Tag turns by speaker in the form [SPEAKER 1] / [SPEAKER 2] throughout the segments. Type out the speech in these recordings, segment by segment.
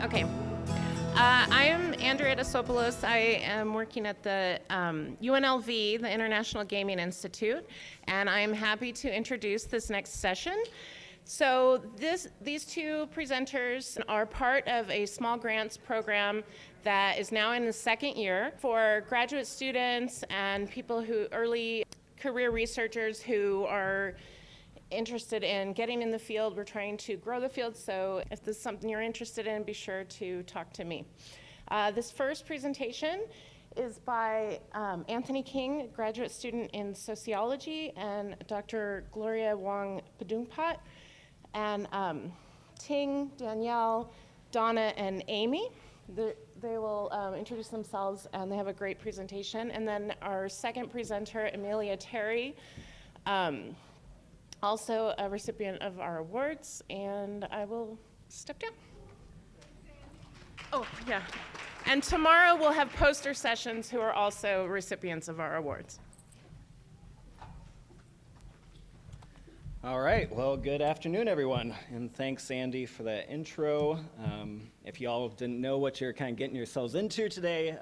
[SPEAKER 1] Okay. I am Andrea Desopoulos. I am working at the UNLV, the International Gaming Institute, and I am happy to introduce this next session. So these two presenters are part of a small grants program that is now in the second year for graduate students and people who, early career researchers who are interested in getting in the field. We're trying to grow the field, so if this is something you're interested in, be sure to talk to me. This first presentation is by Anthony King, a graduate student in sociology, and Dr. Gloria Wong-Padoongpatt, and Ting, Danielle, Donna, and Aimy. They will introduce themselves, and they have a great presentation. And then our second presenter, Amelia Terry, also a recipient of our awards, and I will step down. Oh, yeah. And tomorrow we'll have poster sessions who are also recipients of our awards.
[SPEAKER 2] All right, well, good afternoon, everyone, and thanks, Sandy, for that intro. If y'all didn't know what you're kind of getting yourselves into today,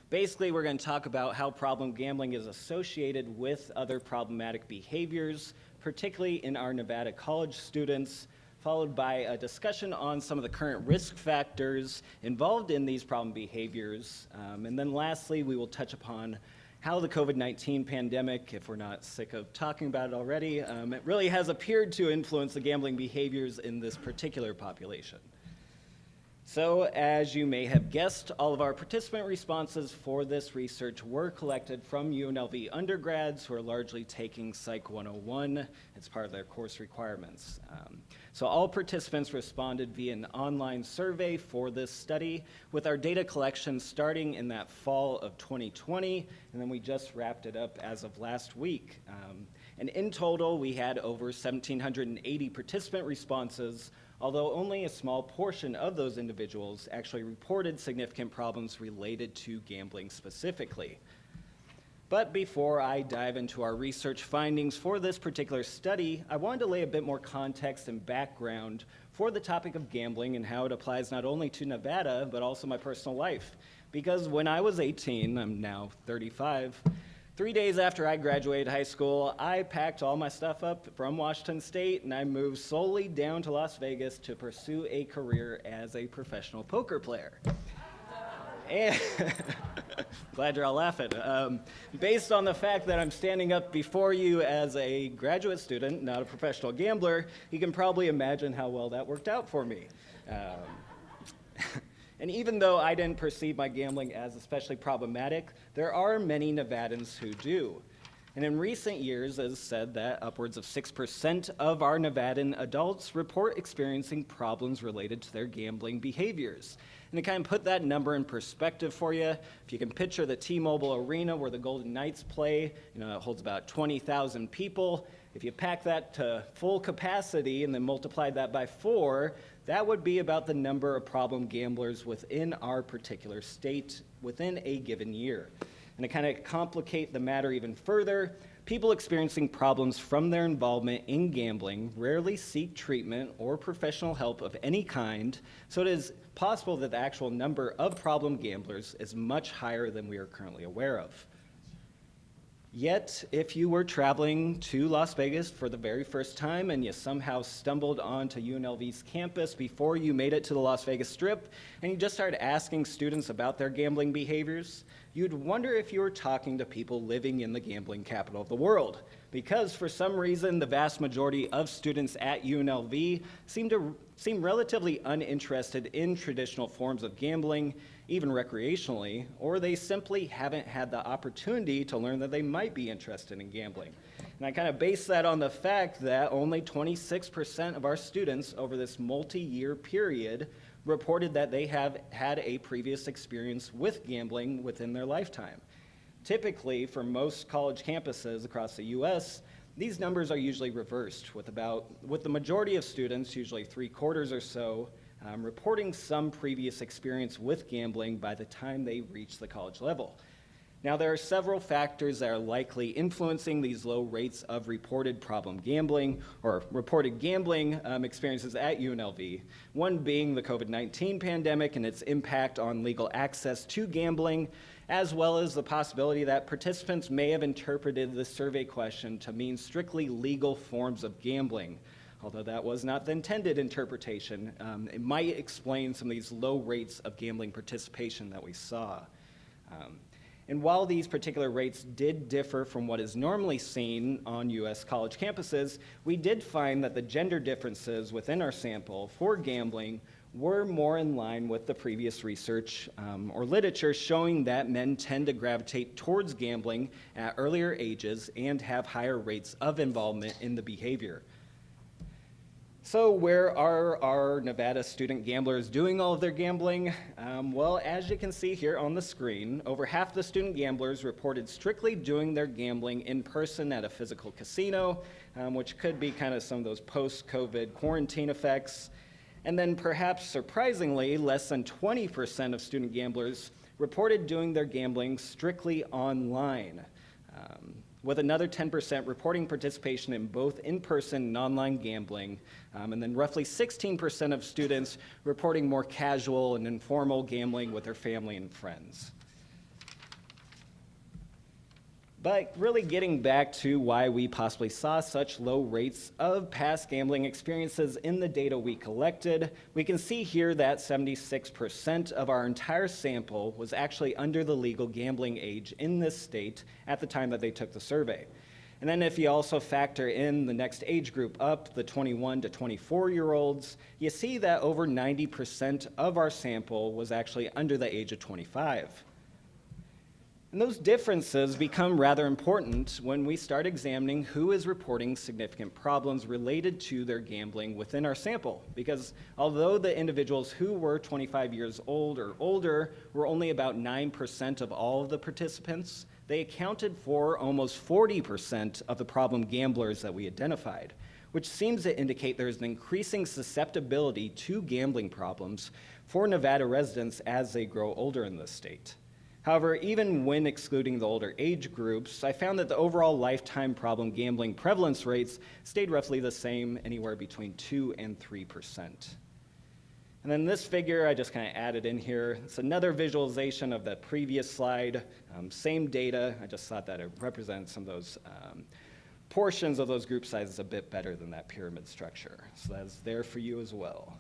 [SPEAKER 2] basically we're going to talk about how problem gambling is associated with other problematic behaviors, particularly in our Nevada college students, followed by a discussion on some of the current risk factors involved in these problem behaviors. And then lastly, we will touch upon how the COVID-19 pandemic, if we're not sick of talking about it already, it really has appeared to influence the gambling behaviors in this particular population. So, as you may have guessed, all of our participant responses for this research were collected from UNLV undergrads who are largely taking Psych 101 as part of their course requirements. So all participants responded via an online survey for this study, with our data collection starting in that fall of 2020, and then we just wrapped it up as of last week. And in total, we had over 1,780 participant responses, although only a small portion of those individuals actually reported significant problems related to gambling specifically. But before I dive into our research findings for this particular study, I wanted to lay a bit more context and background for the topic of gambling and how it applies not only to Nevada, but also my personal life. Because when I was 18, I'm now 35, 3 days after I graduated high school, I packed all my stuff up from Washington State and I moved solely down to Las Vegas to pursue a career as a professional poker player. And glad you're all laughing. Based on the fact that I'm standing up before you as a graduate student, not a professional gambler, you can probably imagine how well that worked out for me. And even though I didn't perceive my gambling as especially problematic, there are many Nevadans who do. And in recent years, it is said that upwards of 6% of our Nevadan adults report experiencing problems related to their gambling behaviors. And to kind of put that number in perspective for you, if you can picture the T-Mobile Arena where the Golden Knights play, it holds about 20,000 people. If you pack that to full capacity and then multiply that by 4, that would be about the number of problem gamblers within our particular state within a given year. And to kind of complicate the matter even further, people experiencing problems from their involvement in gambling rarely seek treatment or professional help of any kind, so it is possible that the actual number of problem gamblers is much higher than we are currently aware of. Yet, if you were traveling to Las Vegas for the very first time and you somehow stumbled onto UNLV's campus before you made it to the Las Vegas Strip and you just started asking students about their gambling behaviors, you'd wonder if you were talking to people living in the gambling capital of the world, because for some reason the vast majority of students at UNLV seem relatively uninterested in traditional forms of gambling, even recreationally, or they simply haven't had the opportunity to learn that they might be interested in gambling. And I kind of base that on the fact that only 26% of our students over this multi-year period reported that they have had a previous experience with gambling within their lifetime. Typically, for most college campuses across the US, these numbers are usually reversed, with the majority of students, usually 3/4 or so, reporting some previous experience with gambling by the time they reach the college level. Now, there are several factors that are likely influencing these low rates of reported problem gambling or reported gambling experiences at UNLV, one being the COVID-19 pandemic and its impact on legal access to gambling, as well as the possibility that participants may have interpreted the survey question to mean strictly legal forms of gambling. Although that was not the intended interpretation, it might explain some of these low rates of gambling participation that we saw. And while these particular rates did differ from what is normally seen on U.S. college campuses, we did find that the gender differences within our sample for gambling were more in line with the previous research or literature showing that men tend to gravitate towards gambling at earlier ages and have higher rates of involvement in the behavior. So where are our Nevada student gamblers doing all of their gambling? Well, as you can see here on the screen, over half the student gamblers reported strictly doing their gambling in person at a physical casino, which could be kind of some of those post-COVID quarantine effects. And then perhaps surprisingly, less than 20% of student gamblers reported doing their gambling strictly online, with another 10% reporting participation in both in-person and online gambling, and then roughly 16% of students reporting more casual and informal gambling with their family and friends. But really getting back to why we possibly saw such low rates of past gambling experiences in the data we collected, we can see here that 76% of our entire sample was actually under the legal gambling age in this state at the time that they took the survey. And then if you also factor in the next age group up, the 21 to 24-year-olds, you see that over 90% of our sample was actually under the age of 25. And those differences become rather important when we start examining who is reporting significant problems related to their gambling within our sample. Because although the individuals who were 25 years old or older were only about 9% of all of the participants, they accounted for almost 40% of the problem gamblers that we identified, which seems to indicate there is an increasing susceptibility to gambling problems for Nevada residents as they grow older in the state. However, even when excluding the older age groups, I found that the overall lifetime problem gambling prevalence rates stayed roughly the same, anywhere between 2 and 3%. And then this figure I just kind of added in here. It's another visualization of the previous slide, same data. I just thought that it represents some of those portions of those group sizes a bit better than that pyramid structure. So that's there for you as well.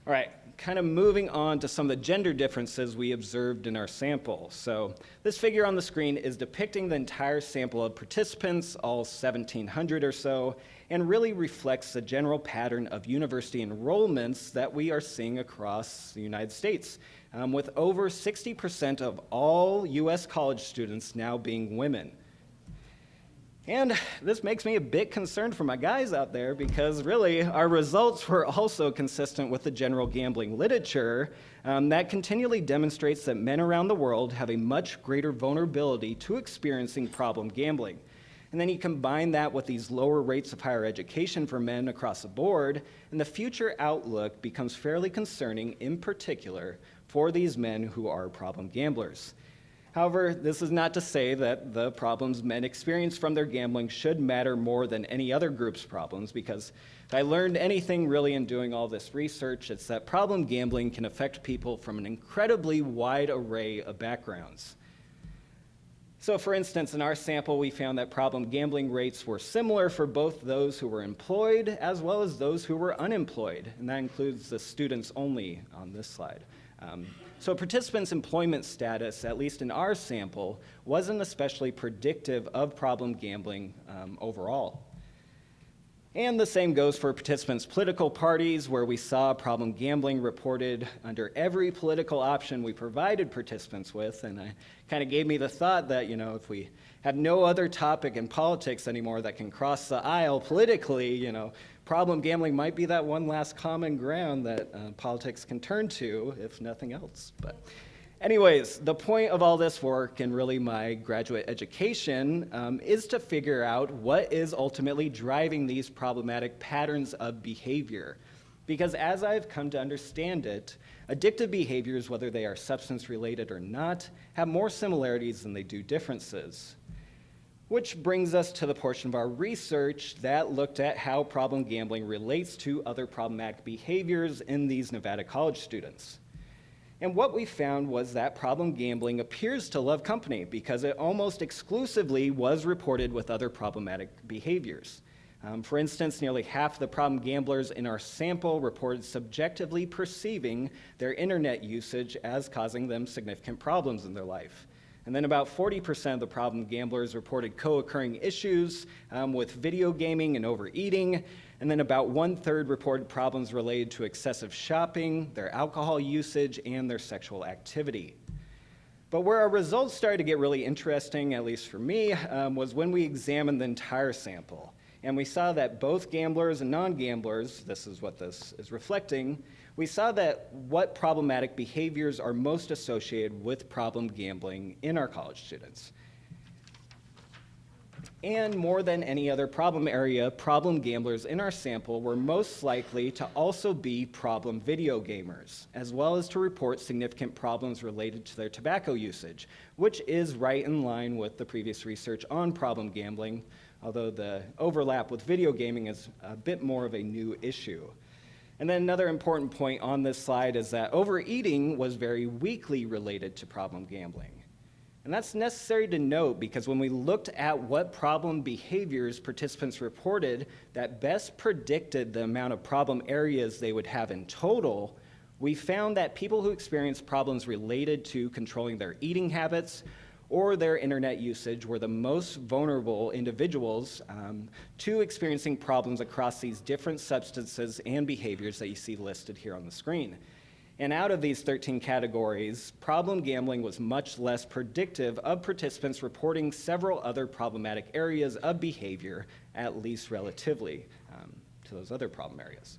[SPEAKER 2] All right, kind of moving on to some of the gender differences we observed in our sample. So this figure on the screen is depicting the entire sample of participants, all 1,700 or so, and really reflects the general pattern of university enrollments that we are seeing across the United States, with over 60% of all U.S. college students now being women. And this makes me a bit concerned for my guys out there because really our results were also consistent with the general gambling literature that continually demonstrates that men around the world have a much greater vulnerability to experiencing problem gambling. And then you combine that with these lower rates of higher education for men across the board, and the future outlook becomes fairly concerning, in particular for these men who are problem gamblers. However, this is not to say that the problems men experience from their gambling should matter more than any other group's problems, because if I learned anything really in doing all this research, it's that problem gambling can affect people from an incredibly wide array of backgrounds. So for instance, in our sample, we found that problem gambling rates were similar for both those who were employed as well as those who were unemployed, and that includes the students only on this slide. So participants' employment status, at least in our sample, wasn't especially predictive of problem gambling overall. And the same goes for participants' political parties, where we saw problem gambling reported under every political option we provided participants with, and it kind of gave me the thought that, you know, if we have no other topic in politics anymore that can cross the aisle politically, you know, problem gambling might be that one last common ground that politics can turn to, if nothing else. But anyways, the point of all this work and really my graduate education is to figure out what is ultimately driving these problematic patterns of behavior. Because as I've come to understand it, addictive behaviors, whether they are substance-related or not, have more similarities than they do differences. Which brings us to the portion of our research that looked at how problem gambling relates to other problematic behaviors in these Nevada college students. And what we found was that problem gambling appears to love company because it almost exclusively was reported with other problematic behaviors. For instance, nearly half the problem gamblers in our sample reported subjectively perceiving their internet usage as causing them significant problems in their life. And then about 40% of the problem gamblers reported co-occurring issues with video gaming and overeating. And then about 1/3 reported problems related to excessive shopping, their alcohol usage, and their sexual activity. But where our results started to get really interesting, at least for me, was when we examined the entire sample. And we saw that both gamblers and non-gamblers, this is what this is reflecting, we saw that what problematic behaviors are most associated with problem gambling in our college students. And more than any other problem area, problem gamblers in our sample were most likely to also be problem video gamers, as well as to report significant problems related to their tobacco usage, which is right in line with the previous research on problem gambling, although the overlap with video gaming is a bit more of a new issue. And then another important point on this slide is that overeating was very weakly related to problem gambling. And that's necessary to note because when we looked at what problem behaviors participants reported that best predicted the amount of problem areas they would have in total, we found that people who experienced problems related to controlling their eating habits or their internet usage were the most vulnerable individuals to experiencing problems across these different substances and behaviors that you see listed here on the screen. And out of these 13 categories, problem gambling was much less predictive of participants reporting several other problematic areas of behavior, at least relatively to those other problem areas.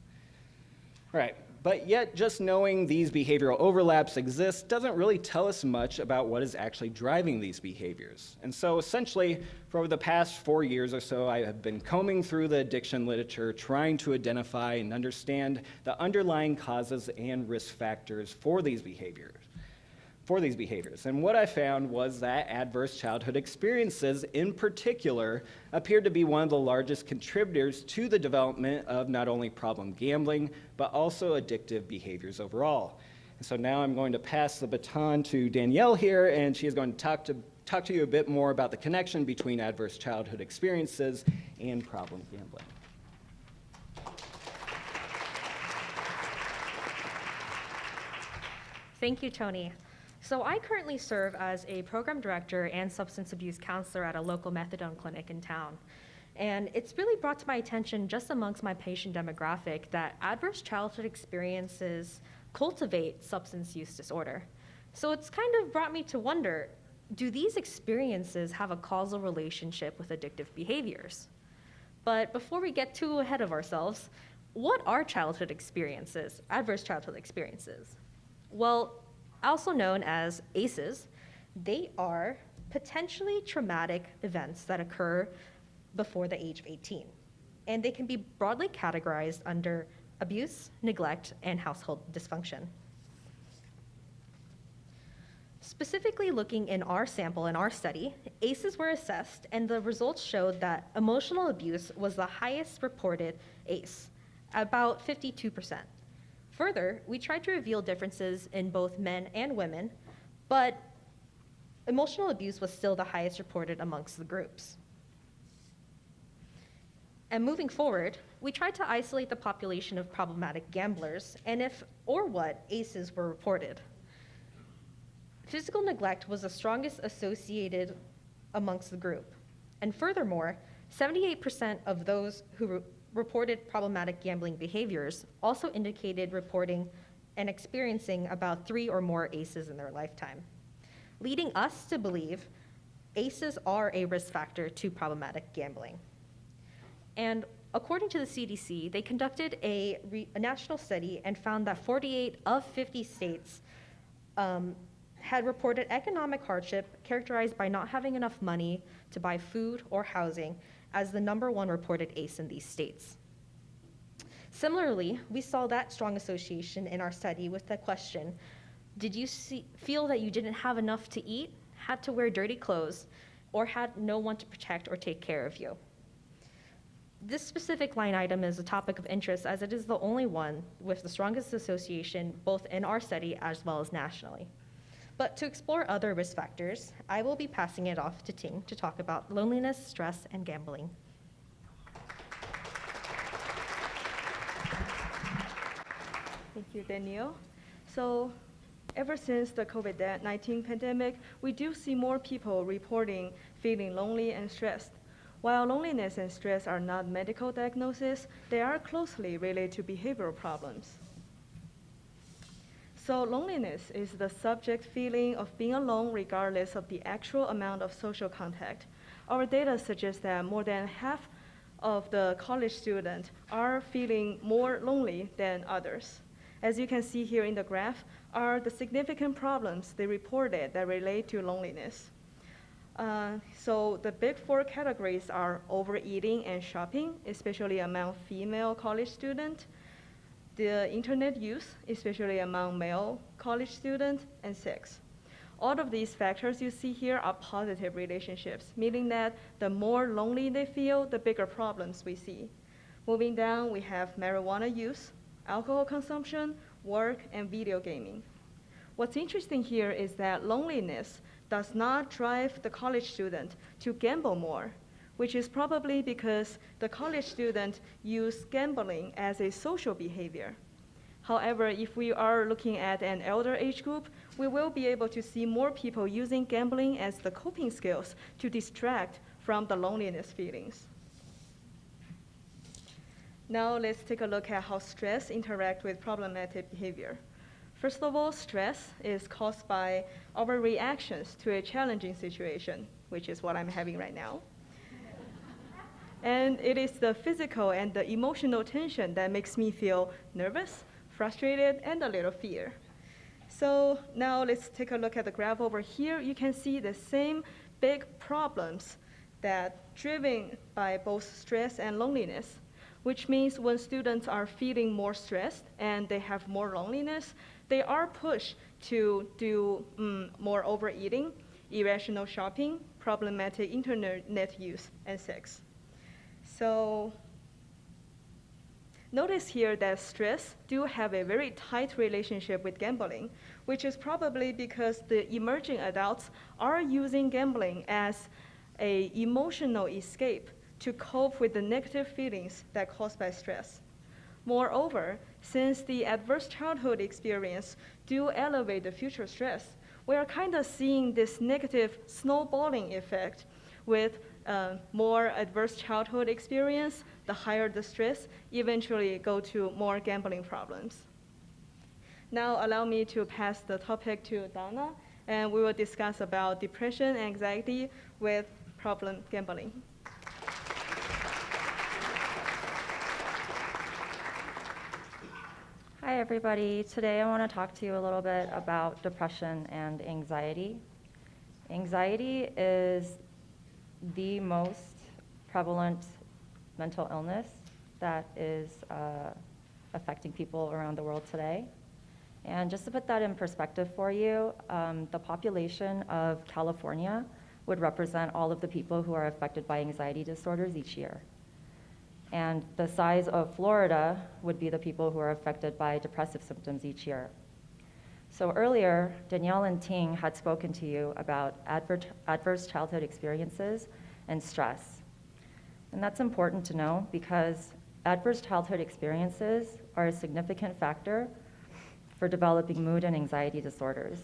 [SPEAKER 2] All right, but yet just knowing these behavioral overlaps exist doesn't really tell us much about what is actually driving these behaviors. And so essentially, for over the past 4 years or so, I have been combing through the addiction literature, trying to identify and understand the underlying causes and risk factors for these behaviors. And what I found was that adverse childhood experiences in particular appeared to be one of the largest contributors to the development of not only problem gambling, but also addictive behaviors overall. And so now I'm going to pass the baton to Danielle here, and she is going to talk to you a bit more about the connection between adverse childhood experiences and problem gambling.
[SPEAKER 3] Thank you, Tony. So I currently serve as a program director and substance abuse counselor at a local methadone clinic in town. And it's really brought to my attention just amongst my patient demographic that adverse childhood experiences cultivate substance use disorder. So it's kind of brought me to wonder, do these experiences have a causal relationship with addictive behaviors? But before we get too ahead of ourselves, what are childhood experiences, adverse childhood experiences? Well, also known as ACEs, they are potentially traumatic events that occur before the age of 18. And they can be broadly categorized under abuse, neglect, and household dysfunction. Specifically looking in our sample in our study, ACEs were assessed, and the results showed that emotional abuse was the highest reported ACE, about 52%. Further, we tried to reveal differences in both men and women, but emotional abuse was still the highest reported amongst the groups. And moving forward, we tried to isolate the population of problematic gamblers and if or what ACEs were reported. Physical neglect was the strongest associated amongst the group. And furthermore, 78% of those who reported problematic gambling behaviors also indicated reporting and experiencing about 3 or more ACEs in their lifetime, leading us to believe ACEs are a risk factor to problematic gambling. And according to the CDC, they conducted a national study and found that 48 of 50 states had reported economic hardship characterized by not having enough money to buy food or housing as the #1 reported ACE in these states. Similarly, we saw that strong association in our study with the question, did you feel that you didn't have enough to eat, had to wear dirty clothes, or had no one to protect or take care of you? This specific line item is a topic of interest as it is the only one with the strongest association both in our study as well as nationally. But to explore other risk factors, I will be passing it off to Ting to talk about loneliness, stress, and gambling.
[SPEAKER 4] Thank you, Danielle. So ever since the COVID-19 pandemic, we do see more people reporting feeling lonely and stressed. While loneliness and stress are not medical diagnoses, they are closely related to behavioral problems. So loneliness is the subject feeling of being alone regardless of the actual amount of social contact. Our data suggests that more than half of the college students are feeling more lonely than others. As you can see here in the graph, are the significant problems they reported that relate to loneliness. So the big four categories are overeating and shopping, especially among female college students, the internet use, especially among male college students, and sex. All of these factors you see here are positive relationships, meaning that the more lonely they feel, the bigger problems we see. Moving down, we have marijuana use, alcohol consumption, work, and video gaming. What's interesting here is that loneliness does not drive the college student to gamble more, which is probably because the college student use gambling as a social behavior. However, if we are looking at an elder age group, we will be able to see more people using gambling as the coping skills to distract from the loneliness feelings. Now let's take a look at how stress interacts with problematic behavior. First of all, stress is caused by our reactions to a challenging situation, which is what I'm having right now. And it is the physical and the emotional tension that makes me feel nervous, frustrated, and a little fear. So now let's take a look at the graph over here. You can see the same big problems that driven by both stress and loneliness, which means when students are feeling more stressed and they have more loneliness, they are pushed to do more overeating, irrational shopping, problematic internet use, and sex. So notice here that stress do have a very tight relationship with gambling, which is probably because the emerging adults are using gambling as an emotional escape to cope with the negative feelings that are caused by stress. Moreover, since the adverse childhood experience do elevate the future stress, we are kind of seeing this negative snowballing effect with more adverse childhood experience, the higher the stress, eventually go to more gambling problems. Now allow me to pass the topic to Donna, and we will discuss about depression and anxiety with problem gambling.
[SPEAKER 5] Hi everybody. Today I want to talk to you a little bit about depression and anxiety. Anxiety is the most prevalent mental illness that is affecting people around the world today. And just to put that in perspective for you, the population of California would represent all of the people who are affected by anxiety disorders each year. And the size of Florida would be the people who are affected by depressive symptoms each year. So earlier, Danielle and Ting had spoken to you about adverse childhood experiences and stress. And that's important to know because adverse childhood experiences are a significant factor for developing mood and anxiety disorders.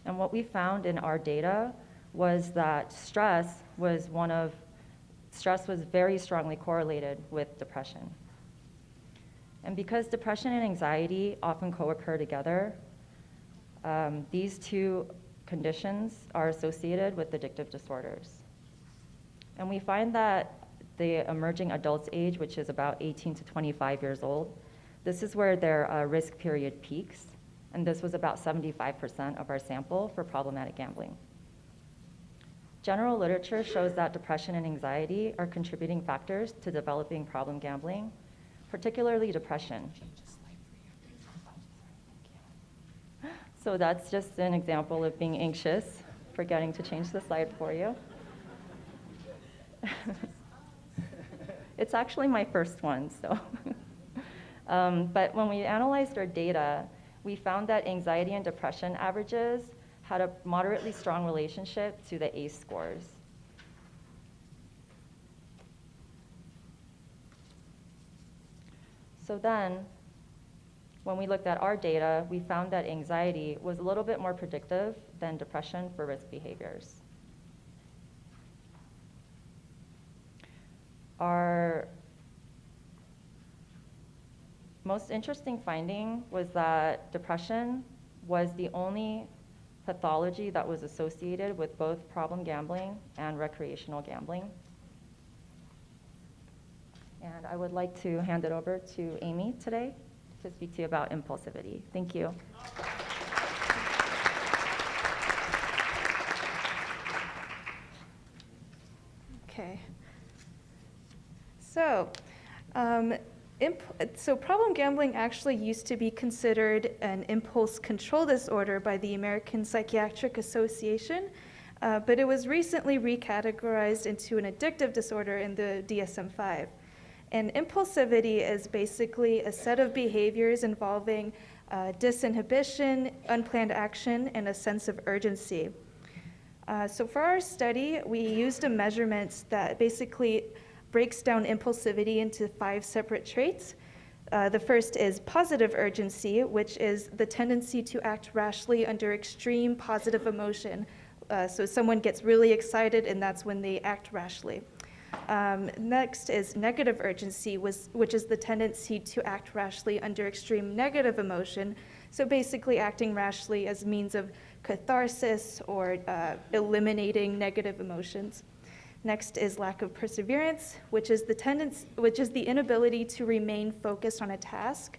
[SPEAKER 5] And what we found in our data was that stress was very strongly correlated with depression. And because depression and anxiety often co-occur together, these two conditions are associated with addictive disorders. And we find that the emerging adults age, which is about 18 to 25 years old, this is where their risk period peaks, and this was about 75% of our sample for problematic gambling. General literature shows that depression and anxiety are contributing factors to developing problem gambling, particularly depression. So that's just an example of being anxious, forgetting to change the slide for you. It's actually my first one, so. But when we analyzed our data, we found that anxiety and depression averages had a moderately strong relationship to the ACE scores. So then, when we looked at our data, we found that anxiety was a little bit more predictive than depression for risk behaviors. Our most interesting finding was that depression was the only pathology that was associated with both problem gambling and recreational gambling. And I would like to hand it over to Aimy today to speak to you about impulsivity. Thank you.
[SPEAKER 6] Okay. So problem gambling actually used to be considered an impulse control disorder by the American Psychiatric Association, but it was recently recategorized into an addictive disorder in the DSM-5. And impulsivity is basically a set of behaviors involving disinhibition, unplanned action, and a sense of urgency. So for our study, we used a measurement that basically breaks down impulsivity into 5 separate traits. The first is positive urgency, which is the tendency to act rashly under extreme positive emotion. So someone gets really excited, and that's when they act rashly. Next is negative urgency, which is the tendency to act rashly under extreme negative emotion. So basically acting rashly as means of catharsis or eliminating negative emotions. Next is lack of perseverance, which is the inability to remain focused on a task.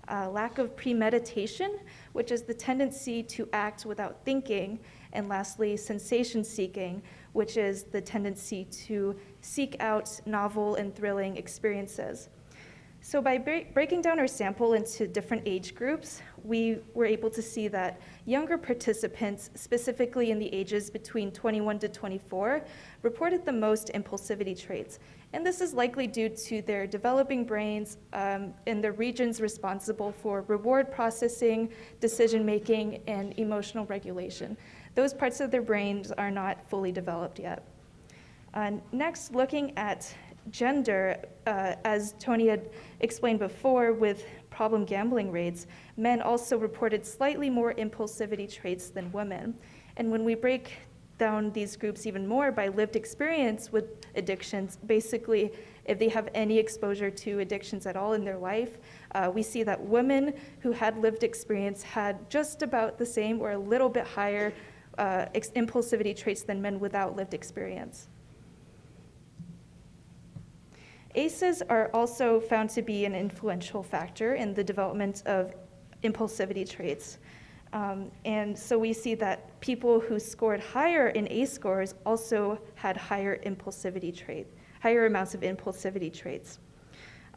[SPEAKER 6] Lack of premeditation, which is the tendency to act without thinking. And lastly, sensation seeking, which is the tendency to seek out novel and thrilling experiences. So by breaking down our sample into different age groups, we were able to see that younger participants, specifically in the ages between 21 to 24, reported the most impulsivity traits. And this is likely due to their developing brains and the regions responsible for reward processing, decision-making, and emotional regulation. Those parts of their brains are not fully developed yet. Next, looking at gender, as Tony had explained before with problem gambling rates, men also reported slightly more impulsivity traits than women. And when we break down these groups even more by lived experience with addictions, basically if they have any exposure to addictions at all in their life, we see that women who had lived experience had just about the same or a little bit higher impulsivity traits than men without lived experience. ACEs are also found to be an influential factor in the development of impulsivity traits. And so we see that people who scored higher in ACE scores also had higher amounts of impulsivity traits.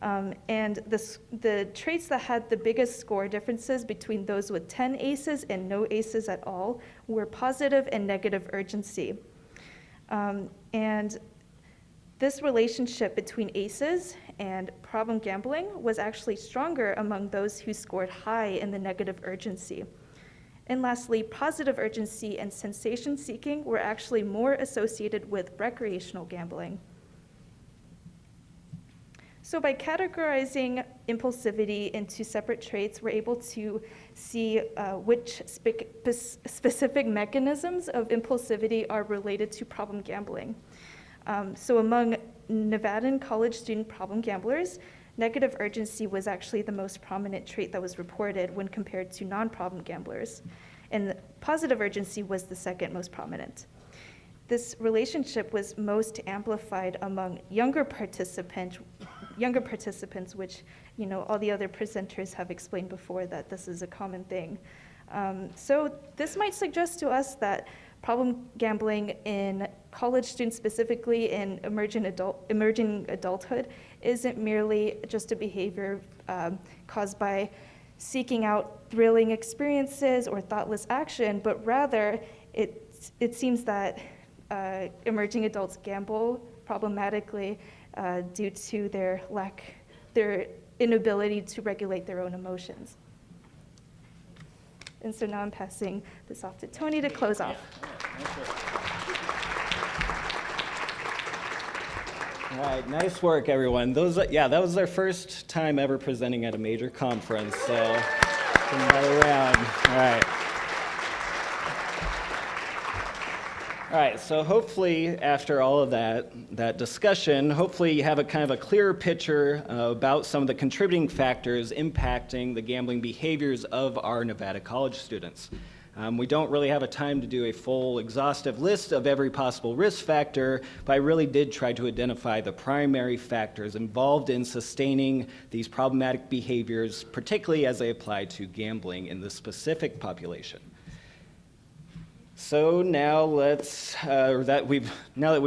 [SPEAKER 6] And the traits that had the biggest score differences between those with 10 ACEs and no ACEs at all were positive and negative urgency. And this relationship between ACEs and problem gambling was actually stronger among those who scored high in the negative urgency. And lastly, positive urgency and sensation seeking were actually more associated with recreational gambling. So by categorizing impulsivity into separate traits, we're able to see which specific mechanisms of impulsivity are related to problem gambling. So among Nevadan college student problem gamblers, negative urgency was actually the most prominent trait that was reported when compared to non-problem gamblers. And positive urgency was the second most prominent. This relationship was most amplified among younger participants, which, all the other presenters have explained before that this is a common thing. So this might suggest to us that problem gambling in college students specifically in emerging adulthood isn't merely just a behavior caused by seeking out thrilling experiences or thoughtless action, but rather it seems that emerging adults gamble problematically due to their inability to regulate their own emotions. And so now I'm passing this off to Tony to close off.
[SPEAKER 2] All right, nice work, everyone. That was our first time ever presenting at a major conference, so another round. All right. All right, so hopefully after all of that discussion, hopefully you have a kind of a clearer picture about some of the contributing factors impacting the gambling behaviors of our Nevada college students. We don't really have a time to do a full exhaustive list of every possible risk factor, but I really did try to identify the primary factors involved in sustaining these problematic behaviors, particularly as they apply to gambling in the specific population. So now now that we've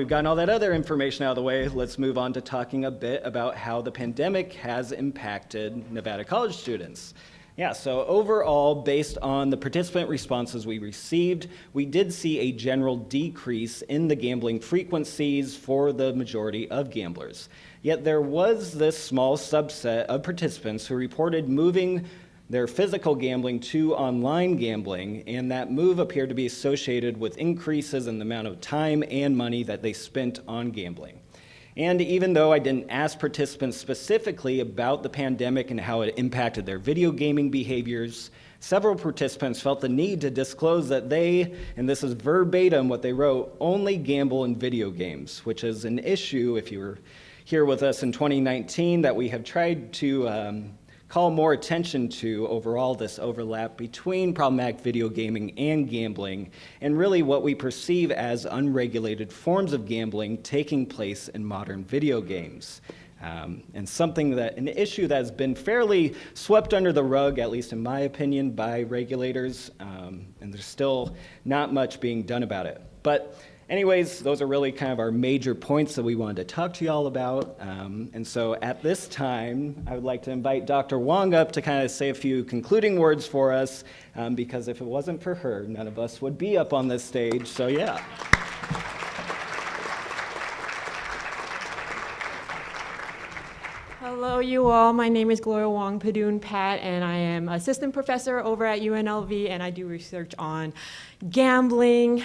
[SPEAKER 2] gotten all that other information out of the way, let's move on to talking a bit about how the pandemic has impacted Nevada college students. Yeah, so overall, based on the participant responses we received, we did see a general decrease in the gambling frequencies for the majority of gamblers. Yet there was this small subset of participants who reported moving their physical gambling to online gambling, and that move appeared to be associated with increases in the amount of time and money that they spent on gambling. And even though I didn't ask participants specifically about the pandemic and how it impacted their video gaming behaviors, several participants felt the need to disclose that they, and this is verbatim what they wrote, only gamble in video games, which is an issue, if you were here with us in 2019, that we have tried to call more attention to overall this overlap between problematic video gaming and gambling, and really what we perceive as unregulated forms of gambling taking place in modern video games. And an issue that has been fairly swept under the rug, at least in my opinion, by regulators, and there's still not much being done about it. But anyways, those are really kind of our major points that we wanted to talk to you all about. And so at this time, I would like to invite Dr. Wong up to kind of say a few concluding words for us, because if it wasn't for her, none of us would be up on this stage, so yeah.
[SPEAKER 7] Hello, you all. My name is Gloria Wong-Padoongpatt, and I am assistant professor over at UNLV, and I do research on gambling.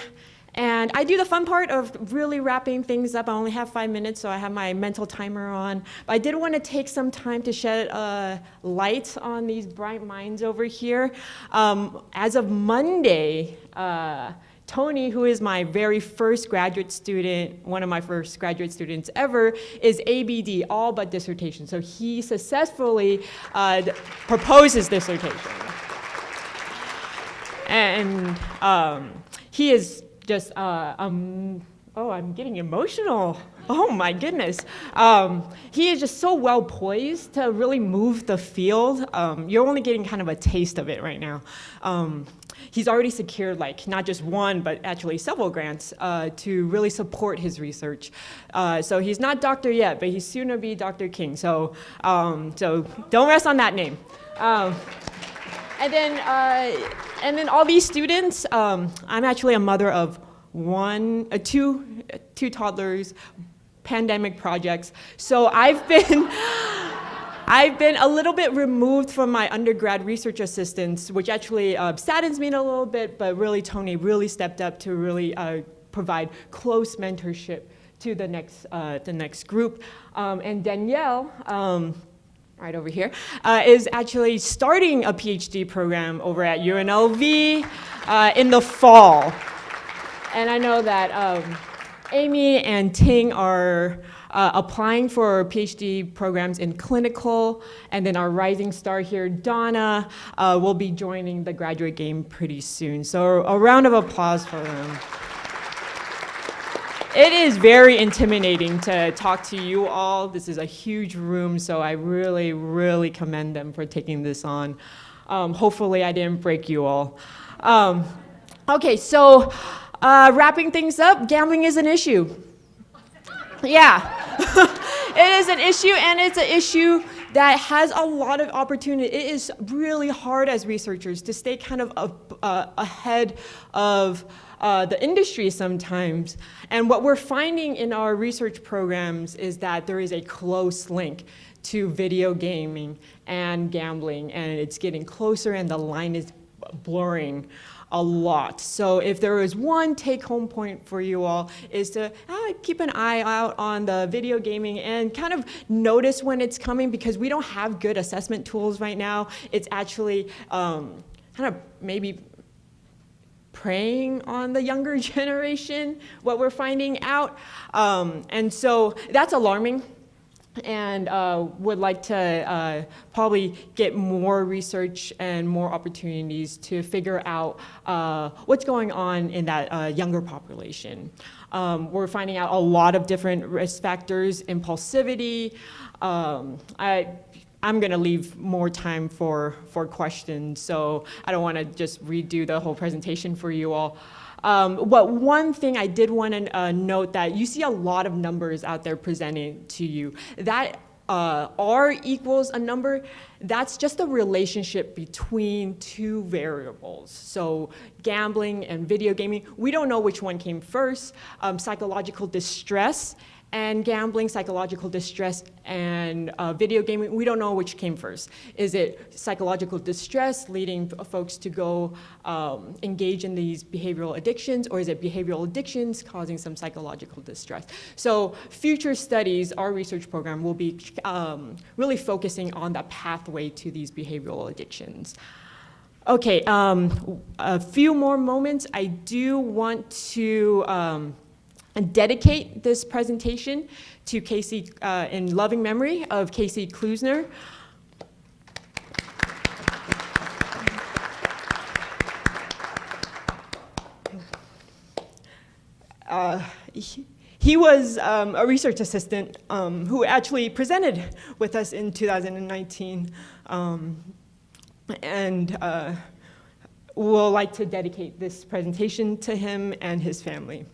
[SPEAKER 7] And I do the fun part of really wrapping things up. I only have 5 minutes, so I have my mental timer on. But I did want to take some time to shed light on these bright minds over here. As of Monday, Tony, who is my very first graduate student, one of my first graduate students ever, is ABD, all but dissertation. So he successfully proposed his dissertation. And he is just, I'm getting emotional. Oh my goodness. He is just so well poised to really move the field. You're only getting kind of a taste of it right now. He's already secured not just one, but actually several grants to really support his research. So he's not doctor yet, but he's soon to be Dr. King. So don't rest on that name. And then all these students, I'm actually a mother of two toddlers, pandemic projects. So I've been a little bit removed from my undergrad research assistants, which actually saddens me a little bit, but really Tony really stepped up to really provide close mentorship to the next group. And Danielle, right over here, is actually starting a Ph.D. program over at UNLV in the fall. And I know that Aimy and Ting are applying for PhD programs in clinical, and then our rising star here, Donna, will be joining the graduate game pretty soon. So a round of applause for them. It is very intimidating to talk to you all. This is a huge room, so I really, really commend them for taking this on. Hopefully I didn't break you all. Okay, so Wrapping things up, gambling is an issue. Yeah, it is an issue, and it's an issue that has a lot of opportunity. It is really hard as researchers to stay kind of ahead of the industry sometimes. And what we're finding in our research programs is that there is a close link to video gaming and gambling, and it's getting closer, and the line is blurring a lot. So if there is one take-home point for you all, is to keep an eye out on the video gaming and kind of notice when it's coming, because we don't have good assessment tools right now. It's actually kind of maybe preying on the younger generation, what we're finding out. And so that's alarming. And would like to probably get more research and more opportunities to figure out what's going on in that younger population. We're finding out a lot of different risk factors, impulsivity. I'm going to leave more time for questions, so I don't want to just redo the whole presentation for you all. But one thing I did want to note, that you see a lot of numbers out there presented to you. That R equals a number, that's just a relationship between two variables. So gambling and video gaming, we don't know which one came first. Psychological distress and gambling, psychological distress and video gaming, we don't know which came first. Is it psychological distress leading folks to go engage in these behavioral addictions, or is it behavioral addictions causing some psychological distress? So future studies, our research program will be really focusing on the pathway to these behavioral addictions. Okay, a few more moments. I do want to and dedicate this presentation to Casey, in loving memory of Casey Klusner. He was a research assistant who actually presented with us in 2019, and we'll like to dedicate this presentation to him and his family.